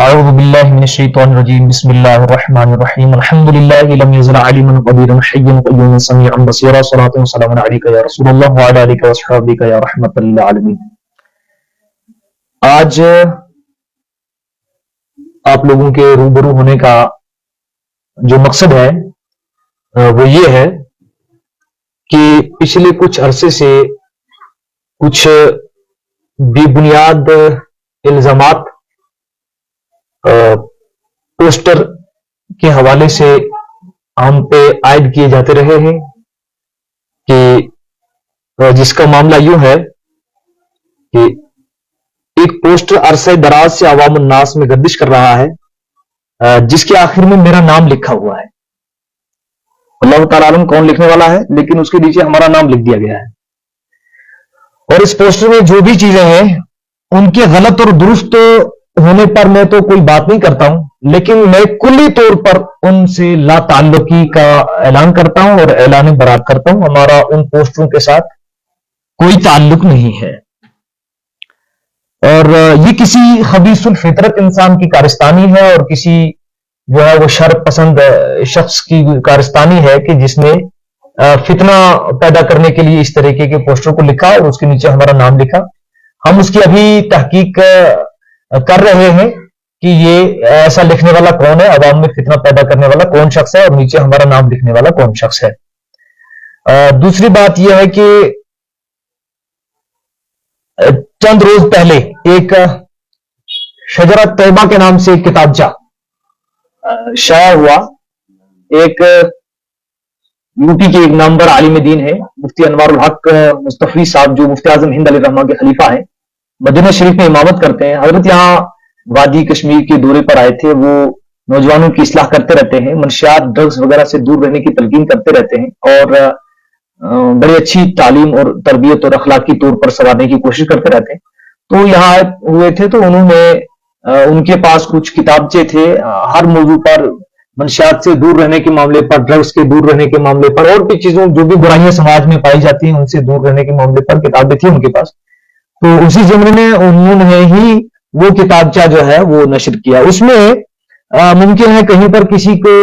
أعوذ بالله من الشيطان الرجيم بسم الله الرحمن الرحيم الحمد لله لم يزل عليما قديرا حيا قيوما سميعا بصيرا صلاة وسلام عليك يا رسول الله وعلى آلك وأصحابك يا رحمة للعالمين۔ آج آپ لوگوں کے روبرو ہونے کا جو مقصد ہے وہ یہ ہے کہ پچھلے کچھ عرصے سے کچھ بے بنیاد الزامات پوسٹر کے حوالے سے ہم پہ عائد کیے جاتے رہے ہیں کہ جس کا معاملہ یوں ہے کہ ایک پوسٹر عرصہ دراز سے عوام الناس میں گردش کر رہا ہے جس کے آخر میں میرا نام لکھا ہوا ہے۔ اللہ تعالیٰ عالم کون لکھنے والا ہے، لیکن اس کے نیچے ہمارا نام لکھ دیا گیا ہے۔ اور اس پوسٹر میں جو بھی چیزیں ہیں ان کے غلط اور درست ہونے پر میں تو کوئی بات نہیں کرتا ہوں، لیکن میں کلی طور پر ان سے لا تعلقی کا اعلان کرتا ہوں اور اعلان برات کرتا ہوں۔ ہمارا ان پوسٹروں کے ساتھ کوئی تعلق نہیں ہے، اور یہ کسی خبیث الفطرت انسان کی کارستانی ہے اور کسی جو ہے وہ شر پسند شخص کی کارستانی ہے کہ جس نے فتنہ پیدا کرنے کے لیے اس طریقے کے پوسٹر کو لکھا اور اس کے نیچے ہمارا نام لکھا۔ ہم اس کی ابھی تحقیق کر رہے ہیں کہ یہ ایسا لکھنے والا کون ہے، عوام میں فتنہ پیدا کرنے والا کون شخص ہے، اور نیچے ہمارا نام لکھنے والا کون شخص ہے۔ دوسری بات یہ ہے کہ چند روز پہلے ایک شجرہ طیبہ کے نام سے ایک کتابچہ شائع ہوا۔ ایک یو پی کے ایک نامور عالم دین ہے مفتی انوار الحق مصطفی صاحب، جو مفتی اعظم ہند علیہ الرحمہ کے خلیفہ ہیں، مدینہ شریف میں امامت کرتے ہیں۔ حضرت یہاں وادی کشمیر کے دورے پر آئے تھے۔ وہ نوجوانوں کی اصلاح کرتے رہتے ہیں، منشیات ڈرگز وغیرہ سے دور رہنے کی تلقین کرتے رہتے ہیں، اور بڑی اچھی تعلیم اور تربیت اور اخلاقی طور پر سنوارنے کی کوشش کرتے رہتے ہیں۔ تو یہاں ہوئے تھے تو انہوں نے ان کے پاس کچھ کتابچے تھے ہر موضوع پر، منشیات سے دور رہنے کے معاملے پر، ڈرگز کے دور رہنے کے معاملے پر، اور بھی چیزوں جو بھی برائیاں سماج میں پائی جاتی ہیں ان سے دور رہنے کے معاملے پر کتابیں تھیں ان کے پاس۔ تو اسی زمرے میں انہوں نے ہی وہ کتابچہ جو ہے وہ نشر کیا۔ اس میں ممکن ہے کہیں پر کسی کے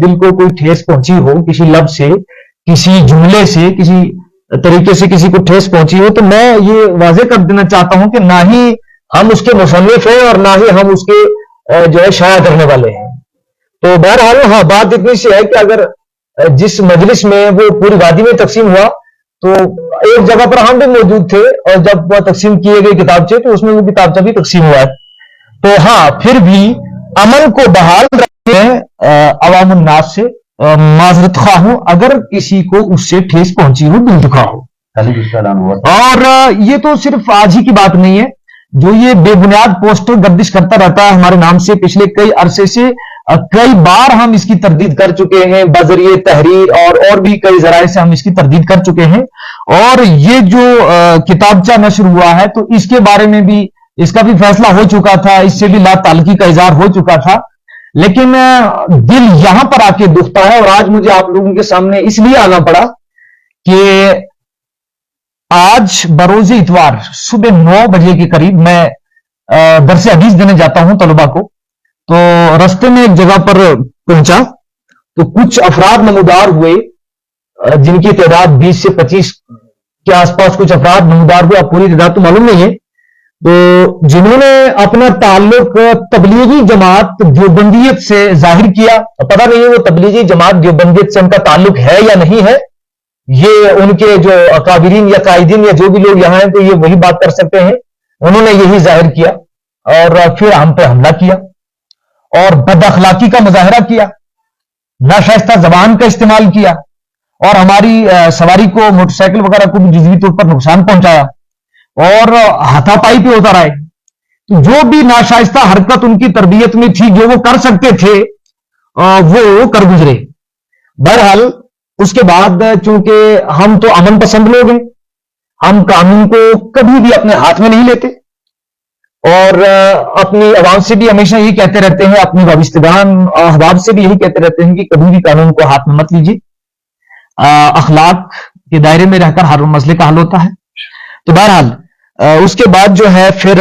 دل کو کوئی ٹھیس پہنچی ہو، کسی لفظ سے، کسی جملے سے، کسی طریقے سے کسی کو ٹھیس پہنچی ہو، تو میں یہ واضح کر دینا چاہتا ہوں کہ نہ ہی ہم اس کے مصنف ہیں اور نہ ہی ہم اس کے جو ہے شائع کرنے والے ہیں۔ تو بہرحال ہاں بات اتنی سی ہے کہ اگر جس مجلس میں وہ پوری وادی میں تقسیم ہوا تو ایک جگہ پر ہم بھی موجود تھے، اور جب وہ تقسیم کیے گئے کتابچے تو اس میں وہ کتابچہ بھی تقسیم ہوا ہے۔ تو ہاں پھر بھی امن کو بحال رکھتے ہیں عوام الناس سے، معذرت خواہ ہوں اگر کسی کو اس سے ٹھیس پہنچی ہو، دل دکھا ہو۔ اور یہ تو صرف آج ہی کی بات نہیں ہے، جو یہ بے بنیاد پوسٹر گردش کرتا رہتا ہے ہمارے نام سے پچھلے کئی عرصے سے، کئی بار ہم اس کی تردید کر چکے ہیں بذریعہ تحریر اور بھی کئی ذرائع سے ہم اس کی تردید کر چکے ہیں۔ اور یہ جو کتابچہ نشر ہوا ہے تو اس کے بارے میں بھی اس کا بھی فیصلہ ہو چکا تھا، اس سے بھی لا تعلقی کا اظہار ہو چکا تھا، لیکن دل یہاں پر آ کے دکھتا ہے۔ اور آج مجھے آپ لوگوں کے سامنے اس لیے آنا پڑا کہ آج بروز اتوار صبح 9 بجے کے قریب میں درس حدیث دینے جاتا ہوں طلباء کو۔ تو رستے میں ایک جگہ پر پہنچا تو کچھ افراد نمودار ہوئے جن کی تعداد 20 سے 25 کے آس پاس کچھ افراد نمودار ہوئے، اب پوری تعداد تو معلوم نہیں ہے، تو جنہوں نے اپنا تعلق تبلیغی جماعت دیوبندیت سے ظاہر کیا۔ پتہ نہیں ہے وہ تبلیغی جماعت دیوبندیت سے ان کا تعلق ہے یا نہیں ہے، یہ ان کے جو اکابرین یا قائدین یا جو بھی لوگ یہاں ہیں تو یہ وہی بات کر سکتے ہیں۔ انہوں نے یہی ظاہر کیا اور پھر ہم پہ حملہ کیا اور بد اخلاقی کا مظاہرہ کیا، ناشائستہ زبان کا استعمال کیا، اور ہماری سواری کو، موٹر سائیکل وغیرہ کو بھی جزوی طور پر نقصان پہنچایا اور ہاتھا پائی پہ اتر آئے۔ تو جو بھی ناشائستہ حرکت ان کی تربیت میں تھی، جو وہ کر سکتے تھے وہ کر گزرے۔ بہرحال اس کے بعد چونکہ ہم تو امن پسند لوگ ہیں، ہم قانون کو کبھی بھی اپنے ہاتھ میں نہیں لیتے، اور اپنی عوام سے بھی ہمیشہ یہی کہتے رہتے ہیں، اپنی وابستگان احباب سے بھی یہی کہتے رہتے ہیں کہ کبھی بھی قانون کو ہاتھ میں مت لیجیے، اخلاق کے دائرے میں رہ کر ہر مسئلے کا حل ہوتا ہے۔ تو بہرحال اس کے بعد جو ہے پھر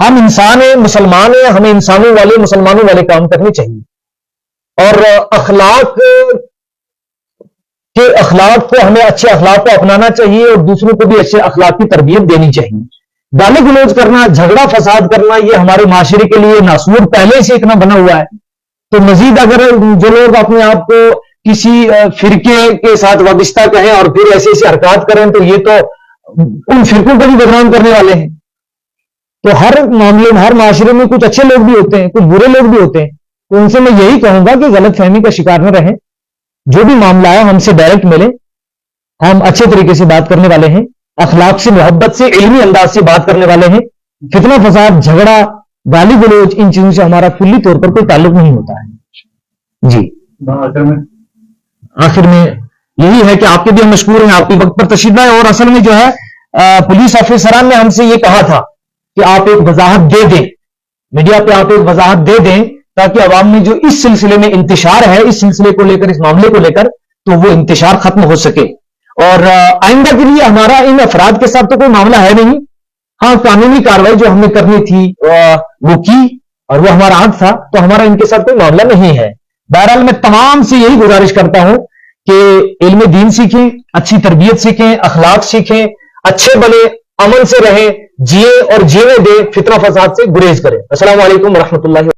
ہم انسان ہیں، مسلمان ہیں، ہمیں انسانوں والے مسلمانوں والے کام کرنے چاہیے، اور اخلاق کو ہمیں اچھے اخلاق کو اپنانا چاہیے اور دوسروں کو بھی اچھے اخلاق کی تربیت دینی چاہیے۔ گالی گلوچ کرنا، جھگڑا فساد کرنا، یہ ہمارے معاشرے کے لیے ناسور پہلے سے اتنا بنا ہوا ہے، تو مزید اگر جو لوگ اپنے آپ کو کسی فرقے کے ساتھ وابستہ کہیں اور پھر ایسے ایسے حرکات کریں تو یہ تو ان فرقوں کو بھی بدنام کرنے والے ہیں۔ تو ہر معاملے میں، ہر معاشرے میں کچھ اچھے لوگ بھی ہوتے ہیں، کچھ برے لوگ بھی ہوتے ہیں، تو ان سے میں یہی کہوں گا کہ غلط فہمی کا شکار نہ رہیں، جو بھی معاملہ ہے ہم سے ڈائریکٹ ملیں، ہم اچھے طریقے سے بات کرنے والے ہیں، اخلاق سے، محبت سے، علمی انداز سے بات کرنے والے ہیں۔ فتنہ فساد، جھگڑا، گالی گلوچ، ان چیزوں سے ہمارا کلی طور پر کوئی تعلق نہیں ہوتا ہے۔ جی آخر میں یہی ہے کہ آپ کے بھی ہم مشکور ہیں، آپ کے وقت پر تشریف لائے، اور اصل میں جو ہے پولیس افسران نے ہم سے یہ کہا تھا کہ آپ ایک وضاحت دے دیں، میڈیا پہ آپ ایک وضاحت دے دیں تاکہ عوام میں جو اس سلسلے میں انتشار ہے، اس سلسلے کو لے کر، اس معاملے کو لے کر، تو وہ انتشار ختم ہو سکے، اور آئندہ کے لیے ہمارا ان افراد کے ساتھ تو کوئی معاملہ ہے نہیں، ہاں قانونی کارروائی جو ہم نے کرنی تھی وہ کی، اور وہ ہمارا حق تھا، تو ہمارا ان کے ساتھ کوئی معاملہ نہیں ہے۔ بہرحال میں تمام سے یہی گزارش کرتا ہوں کہ علم دین سیکھیں، اچھی تربیت سیکھیں، اخلاق سیکھیں، اچھے بنے، امن سے رہیں، جیے اور جینے دیں، فتنہ فساد سے گریز کریں۔ السلام علیکم ورحمۃ اللہ۔